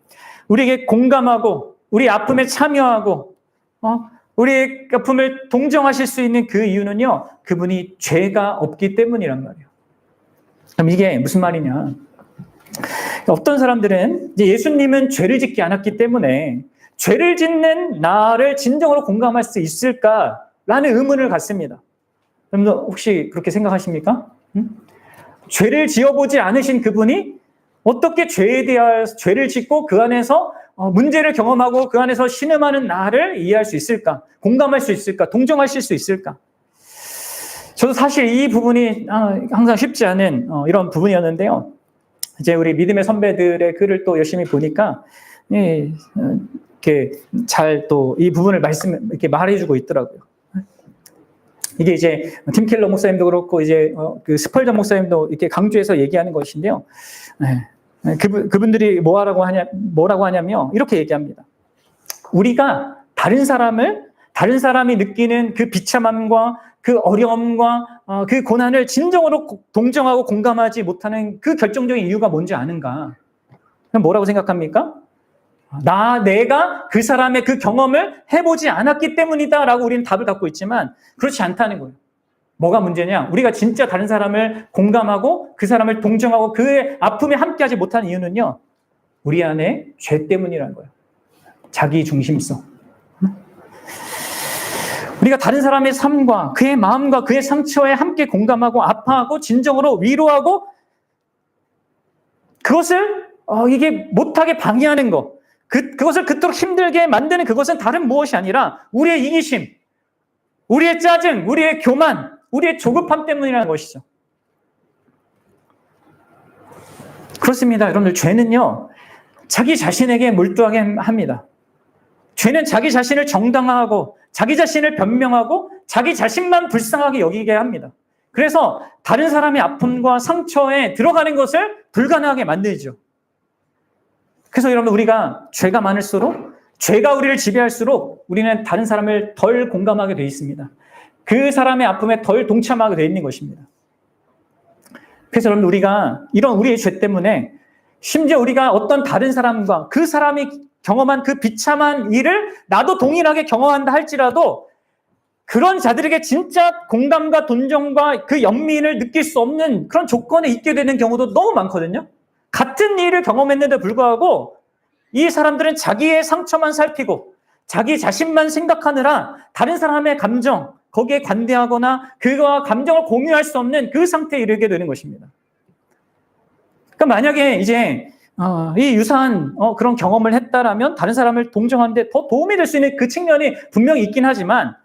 우리에게 공감하고 우리 아픔에 참여하고 우리의 아픔을 동정하실 수 있는 그 이유는요, 그분이 죄가 없기 때문이란 말이에요. 그럼 이게 무슨 말이냐? 어떤 사람들은 이제 예수님은 죄를 짓지 않았기 때문에 죄를 짓는 나를 진정으로 공감할 수 있을까라는 의문을 갖습니다. 여러분들, 혹시 그렇게 생각하십니까? 죄를 지어보지 않으신 그분이 어떻게 죄에 대하여 죄를 짓고 그 안에서 문제를 경험하고 그 안에서 신음하는 나를 이해할 수 있을까? 공감할 수 있을까? 동정하실 수 있을까? 저도 사실 이 부분이 항상 쉽지 않은 이런 부분이었는데요. 이제 우리 믿음의 선배들의 글을 또 열심히 보니까 이렇게 잘 또 이 부분을 이렇게 말해주고 있더라고요. 이게 이제 팀 켈러 목사님도 그렇고 이제 그 스펄전 목사님도 이렇게 강조해서 얘기하는 것인데요. 그분들이 뭐라고 하냐면 이렇게 얘기합니다. 우리가 다른 사람이 느끼는 그 비참함과 그 어려움과 그 고난을 진정으로 동정하고 공감하지 못하는 그 결정적인 이유가 뭔지 아는가? 그럼 뭐라고 생각합니까? 내가 그 사람의 그 경험을 해보지 않았기 때문이다라고 우리는 답을 갖고 있지만 그렇지 않다는 거예요. 뭐가 문제냐? 우리가 진짜 다른 사람을 공감하고 그 사람을 동정하고 그의 아픔에 함께하지 못하는 이유는요, 우리 안에 죄 때문이라는 거예요. 자기 중심성. 우리가 다른 사람의 삶과 그의 마음과 그의 상처에 함께 공감하고 아파하고 진정으로 위로하고 그것을 이게 못하게 방해하는 것, 그것을 그토록 힘들게 만드는 그것은 다른 무엇이 아니라 우리의 이기심, 우리의 짜증, 우리의 교만, 우리의 조급함 때문이라는 것이죠. 그렇습니다. 여러분들, 죄는요, 자기 자신에게 몰두하게 합니다. 죄는 자기 자신을 정당화하고 자기 자신을 변명하고 자기 자신만 불쌍하게 여기게 합니다. 그래서 다른 사람의 아픔과 상처에 들어가는 것을 불가능하게 만들죠. 그래서 여러분, 우리가 죄가 많을수록, 죄가 우리를 지배할수록 우리는 다른 사람을 덜 공감하게 되어 있습니다. 그 사람의 아픔에 덜 동참하게 되어 있는 것입니다. 그래서 여러분, 우리가 이런 우리의 죄 때문에 심지어 우리가 어떤 다른 사람과 그 사람이 경험한 그 비참한 일을 나도 동일하게 경험한다 할지라도 그런 자들에게 진짜 공감과 동정과 그 연민을 느낄 수 없는 그런 조건에 있게 되는 경우도 너무 많거든요. 같은 일을 경험했는데 불구하고 이 사람들은 자기의 상처만 살피고 자기 자신만 생각하느라 다른 사람의 감정, 거기에 관대하거나 그거와 감정을 공유할 수 없는 그 상태에 이르게 되는 것입니다. 그러니까 만약에 이제 이 유사한 그런 경험을 했다라면 다른 사람을 동정하는데 더 도움이 될 수 있는 그 측면이 분명히 있긴 하지만,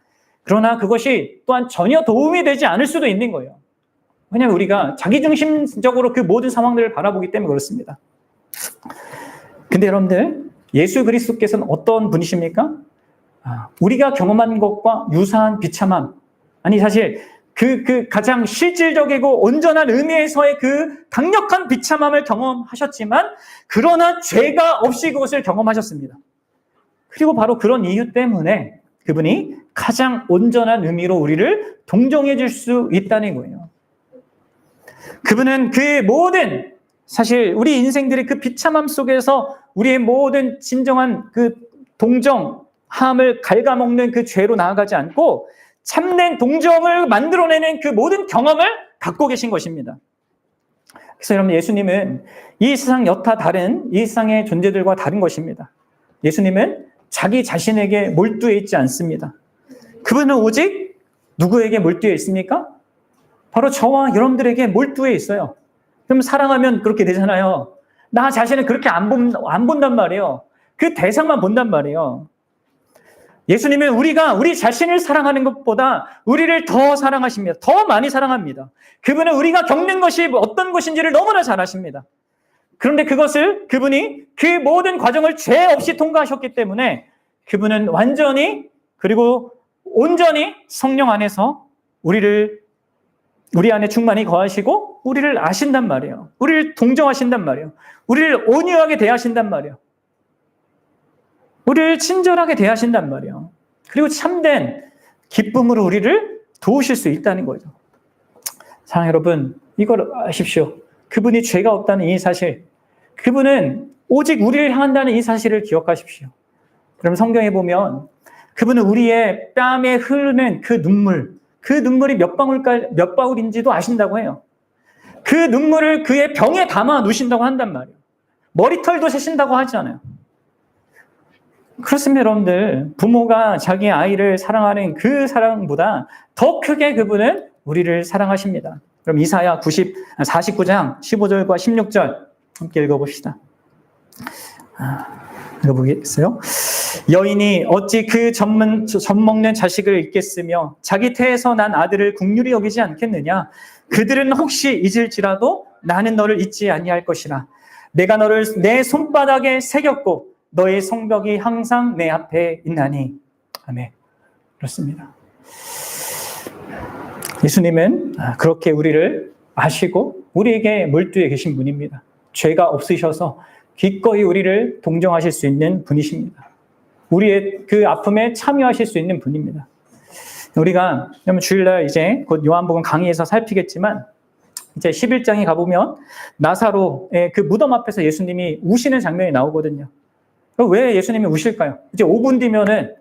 그러나 그것이 또한 전혀 도움이 되지 않을 수도 있는 거예요. 왜냐하면 우리가 자기중심적으로 그 모든 상황들을 바라보기 때문에 그렇습니다. 근데 여러분들, 예수 그리스도께서는 어떤 분이십니까? 우리가 경험한 것과 유사한 비참함, 아니 사실 그 가장 실질적이고 온전한 의미에서의 그 강력한 비참함을 경험하셨지만, 그러나 죄가 없이 그것을 경험하셨습니다. 그리고 바로 그런 이유 때문에 그분이 가장 온전한 의미로 우리를 동정해 줄 수 있다는 거예요. 그분은 그 모든, 사실 우리 인생들의 그 비참함 속에서 우리의 모든 진정한 그 동정함을 갉아먹는 그 죄로 나아가지 않고 참된 동정을 만들어내는 그 모든 경험을 갖고 계신 것입니다. 그래서 여러분, 예수님은 이 세상 여타 다른 이 세상의 존재들과 다른 것입니다. 예수님은 자기 자신에게 몰두해 있지 않습니다. 그분은 오직 누구에게 몰두해 있습니까? 바로 저와 여러분들에게 몰두해 있어요. 그럼 사랑하면 그렇게 되잖아요. 나 자신을 그렇게 안 본단 말이에요. 그 대상만 본단 말이에요. 예수님은 우리가 우리 자신을 사랑하는 것보다 우리를 더 사랑하십니다. 더 많이 사랑합니다. 그분은 우리가 겪는 것이 어떤 것인지를 너무나 잘 아십니다. 그런데 그것을 그분이 그 모든 과정을 죄 없이 통과하셨기 때문에 그분은 완전히 그리고 온전히 성령 안에서 우리 안에 충만히 거하시고 우리를 아신단 말이에요. 우리를 동정하신단 말이에요. 우리를 온유하게 대하신단 말이에요. 우리를 친절하게 대하신단 말이에요. 그리고 참된 기쁨으로 우리를 도우실 수 있다는 거죠. 사랑하는 여러분, 이걸 아십시오. 그분이 죄가 없다는 이 사실, 그분은 오직 우리를 향한다는 이 사실을 기억하십시오. 그럼 성경에 보면 그분은 우리의 뺨에 흐르는 그 눈물이 몇 방울인지도 아신다고 해요. 그 눈물을 그의 병에 담아 놓으신다고 한단 말이에요. 머리털도 세신다고 하지 않아요. 그렇습니다, 여러분들. 부모가 자기 아이를 사랑하는 그 사랑보다 더 크게 그분은 우리를 사랑하십니다. 그럼 이사야 49장 15절과 16절 함께 읽어봅시다. 읽어보겠어요? 여인이 어찌 그 젖먹는 자식을 잊겠으며 자기 태에서 난 아들을 긍휼히 여기지 않겠느냐? 그들은 혹시 잊을지라도 나는 너를 잊지 아니할 것이라. 내가 너를 내 손바닥에 새겼고 너의 성벽이 항상 내 앞에 있나니. 아멘. 그렇습니다. 예수님은 그렇게 우리를 아시고 우리에게 몰두해 계신 분입니다. 죄가 없으셔서 기꺼이 우리를 동정하실 수 있는 분이십니다. 우리의 그 아픔에 참여하실 수 있는 분입니다. 우리가 주일날 이제 곧 요한복음 강의에서 살피겠지만 이제 11장에 가보면 나사로의 그 무덤 앞에서 예수님이 우시는 장면이 나오거든요. 왜 예수님이 우실까요? 이제 5분 뒤면은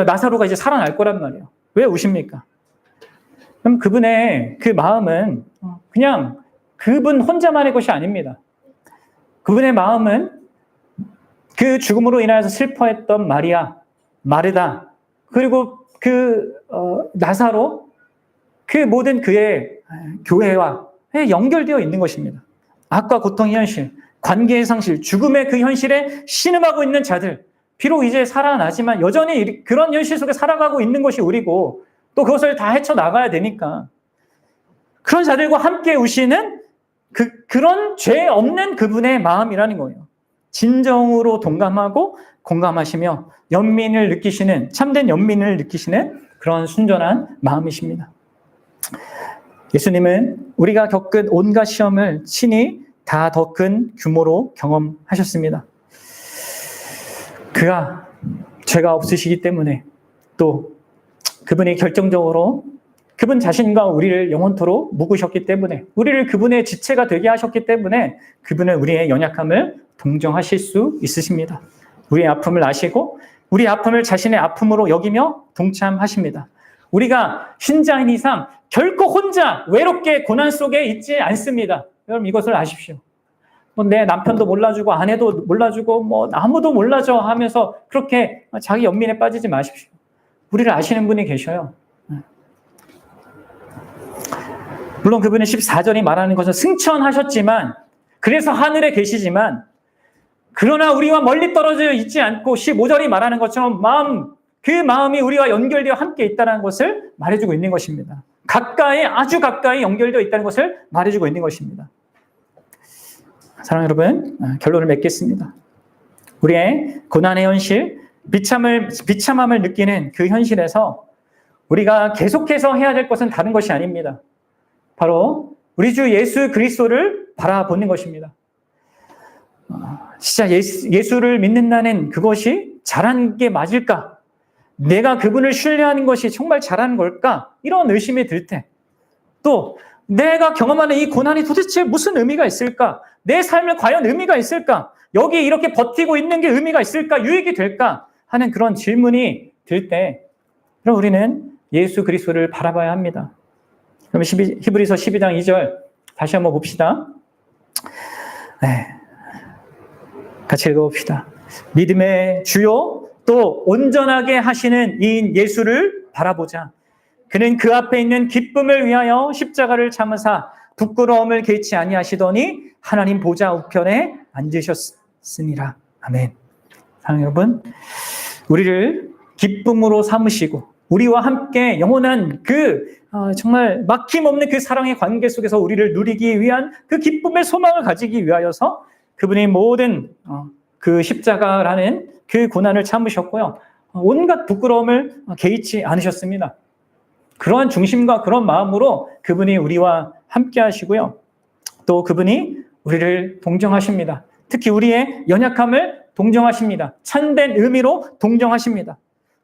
나사로가 이제 살아날 거란 말이에요. 왜 우십니까? 그럼 그분의 그 마음은 그냥 그분 혼자만의 것이 아닙니다. 그분의 마음은 그 죽음으로 인하여서 슬퍼했던 마리아, 마르다, 그리고 나사로, 그 모든 그의 교회와 연결되어 있는 것입니다. 악과 고통의 현실, 관계의 상실, 죽음의 그 현실에 신음하고 있는 자들, 비록 이제 살아나지만 여전히 그런 현실 속에 살아가고 있는 것이 우리고 또 그것을 다 헤쳐나가야 되니까 그런 자들과 함께 우시는 그런 죄 없는 그분의 마음이라는 거예요. 진정으로 동감하고 공감하시며 참된 연민을 느끼시는 그런 순전한 마음이십니다. 예수님은 우리가 겪은 온갖 시험을 친히 다 더 큰 규모로 경험하셨습니다. 그가 죄가 없으시기 때문에 또 그분이 결정적으로 그분 자신과 우리를 영원토록 묶으셨기 때문에 우리를 그분의 지체가 되게 하셨기 때문에 그분은 우리의 연약함을 동정하실 수 있으십니다. 우리의 아픔을 아시고 우리 아픔을 자신의 아픔으로 여기며 동참하십니다. 우리가 신자인 이상 결코 혼자 외롭게 고난 속에 있지 않습니다. 여러분 이것을 아십시오. 내 남편도 몰라주고 아내도 몰라주고 아무도 몰라줘 하면서 그렇게 자기 연민에 빠지지 마십시오. 우리를 아시는 분이 계셔요. 물론 그분은 14절이 말하는 것은 승천하셨지만, 그래서 하늘에 계시지만, 그러나 우리와 멀리 떨어져 있지 않고 15절이 말하는 것처럼 그 마음이 우리와 연결되어 함께 있다는 것을 말해주고 있는 것입니다. 가까이, 아주 가까이 연결되어 있다는 것을 말해주고 있는 것입니다. 사랑하는 여러분, 결론을 맺겠습니다. 우리의 고난의 현실, 비참함을 느끼는 그 현실에서 우리가 계속해서 해야 될 것은 다른 것이 아닙니다. 바로 우리 주 예수 그리스도를 바라보는 것입니다. 진짜 예수를 믿는다는 그것이 잘한 게 맞을까? 내가 그분을 신뢰하는 것이 정말 잘하는 걸까? 이런 의심이 들 때, 또 내가 경험하는 이 고난이 도대체 무슨 의미가 있을까? 내 삶에 과연 의미가 있을까? 여기 이렇게 버티고 있는 게 의미가 있을까? 유익이 될까? 하는 그런 질문이 들 때, 그럼 우리는 예수 그리스도를 바라봐야 합니다. 그럼 히브리서 12장 2절 다시 한번 봅시다. 네. 같이 읽어봅시다. 믿음의 주요 또 온전하게 하시는 이인 예수를 바라보자. 그는 그 앞에 있는 기쁨을 위하여 십자가를 참으사 부끄러움을 개치 아니하시더니 하나님 보좌 우편에 앉으셨습니다. 아멘. 사랑하는 여러분, 우리를 기쁨으로 삼으시고 우리와 함께 영원한 정말 막힘없는 그 사랑의 관계 속에서 우리를 누리기 위한 그 기쁨의 소망을 가지기 위하여서 그분이 모든 그 십자가라는 그 고난을 참으셨고요. 온갖 부끄러움을 개의치 않으셨습니다. 그러한 중심과 그런 마음으로 그분이 우리와 함께 하시고요. 또 그분이 우리를 동정하십니다. 특히 우리의 연약함을 동정하십니다. 참된 의미로 동정하십니다.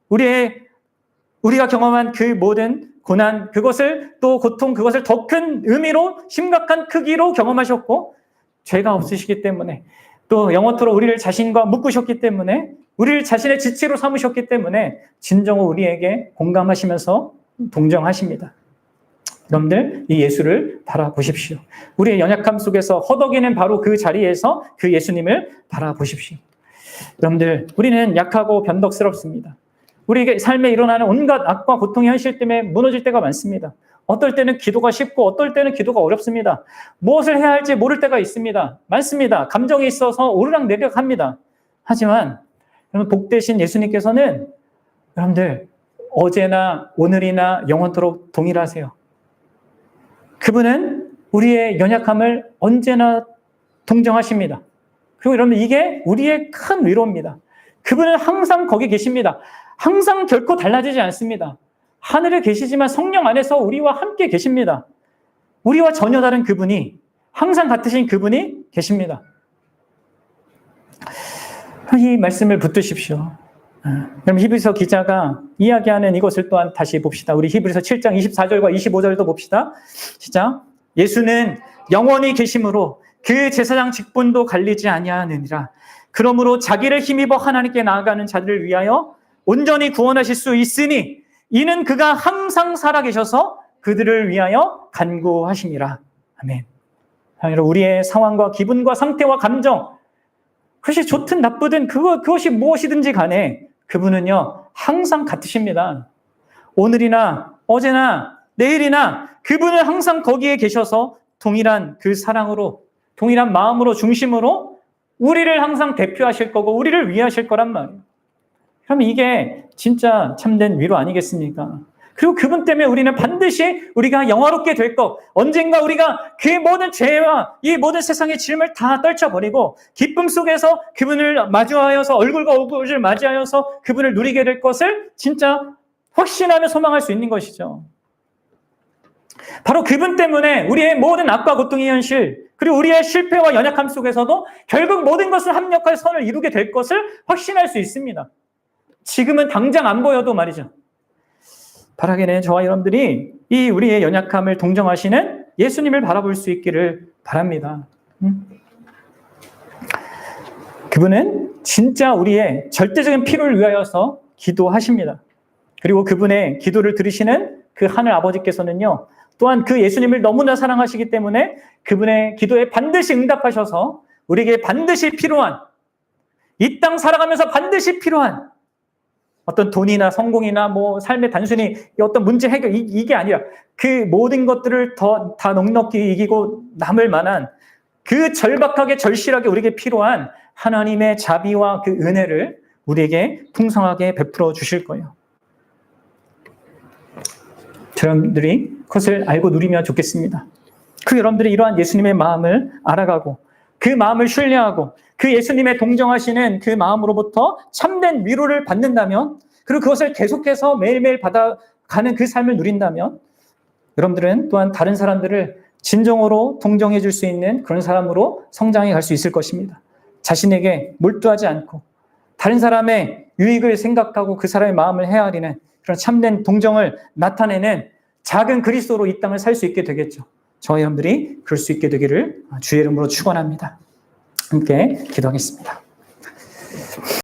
우리가 경험한 그 모든 고난, 그것을 또 고통, 그것을 더 큰 의미로 심각한 크기로 경험하셨고 죄가 없으시기 때문에 또 영원토록 우리를 자신과 묶으셨기 때문에 우리를 자신의 지체로 삼으셨기 때문에 진정으로 우리에게 공감하시면서 동정하십니다. 여러분들 이 예수를 바라보십시오. 우리의 연약함 속에서 허덕이는 바로 그 자리에서 그 예수님을 바라보십시오. 여러분들 우리는 약하고 변덕스럽습니다. 우리에게 삶에 일어나는 온갖 악과 고통의 현실 때문에 무너질 때가 많습니다. 어떨 때는 기도가 쉽고 어떨 때는 기도가 어렵습니다. 무엇을 해야 할지 모를 때가 있습니다. 많습니다. 감정이 있어서 오르락내리락 합니다. 하지만 여러분 복 되신 예수님께서는 여러분들 어제나 오늘이나 영원토록 동일하세요. 그분은 우리의 연약함을 언제나 동정하십니다. 그리고 여러분 이게 우리의 큰 위로입니다. 그분은 항상 거기 계십니다. 항상 결코 달라지지 않습니다. 하늘에 계시지만 성령 안에서 우리와 함께 계십니다. 우리와 전혀 다른 그분이, 항상 같으신 그분이 계십니다. 이 말씀을 붙드십시오. 그럼 히브리서 기자가 이야기하는 이것을 또한 다시 봅시다. 우리 히브리서 7장 24절과 25절도 봅시다. 시작. 예수는 영원히 계심으로 그 제사장 직분도 갈리지 아니하느니라. 그러므로 자기를 힘입어 하나님께 나아가는 자들을 위하여 온전히 구원하실 수 있으니 이는 그가 항상 살아계셔서 그들을 위하여 간구하심이라. 아멘. 여러분, 우리의 상황과 기분과 상태와 감정, 그것이 좋든 나쁘든 그것이 무엇이든지 간에 그분은요 항상 같으십니다. 오늘이나 어제나 내일이나 그분은 항상 거기에 계셔서 동일한 그 사랑으로, 동일한 마음으로, 중심으로 우리를 항상 대표하실 거고 우리를 위하실 거란 말이에요. 그럼 이게 진짜 참된 위로 아니겠습니까? 그리고 그분 때문에 우리는 반드시 우리가 영화롭게 될 것, 언젠가 우리가 그 모든 죄와 이 모든 세상의 짐을 다 떨쳐버리고 기쁨 속에서 그분을 마주하여서 얼굴과 얼굴을 맞이하여서 그분을 누리게 될 것을 진짜 확신하며 소망할 수 있는 것이죠. 바로 그분 때문에 우리의 모든 악과 고통의 현실, 그리고 우리의 실패와 연약함 속에서도 결국 모든 것을 합력할 선을 이루게 될 것을 확신할 수 있습니다. 지금은 당장 안 보여도 말이죠. 바라기는 저와 여러분들이 이 우리의 연약함을 동정하시는 예수님을 바라볼 수 있기를 바랍니다. 그분은 진짜 우리의 절대적인 필요를 위하여서 기도하십니다. 그리고 그분의 기도를 들으시는 그 하늘 아버지께서는요, 또한 그 예수님을 너무나 사랑하시기 때문에 그분의 기도에 반드시 응답하셔서 우리에게 반드시 필요한, 이 땅 살아가면서 반드시 필요한 어떤 돈이나 성공이나 뭐 삶의 단순히 어떤 문제 해결 이게 아니라 그 모든 것들을 다 넉넉히 이기고 남을 만한 그 절박하게 절실하게 우리에게 필요한 하나님의 자비와 그 은혜를 우리에게 풍성하게 베풀어 주실 거예요. 여러분들이 그것을 알고 누리면 좋겠습니다. 그 여러분들이 이러한 예수님의 마음을 알아가고 그 마음을 신뢰하고 그 예수님의 동정하시는 그 마음으로부터 참된 위로를 받는다면, 그리고 그것을 계속해서 매일매일 받아가는 그 삶을 누린다면 여러분들은 또한 다른 사람들을 진정으로 동정해 줄 수 있는 그런 사람으로 성장해 갈 수 있을 것입니다. 자신에게 몰두하지 않고 다른 사람의 유익을 생각하고 그 사람의 마음을 헤아리는 그런 참된 동정을 나타내는 작은 그리스도로 이 땅을 살 수 있게 되겠죠. 저와 여러분들이 그럴 수 있게 되기를 주의 이름으로 축원합니다. 함께 기도하겠습니다.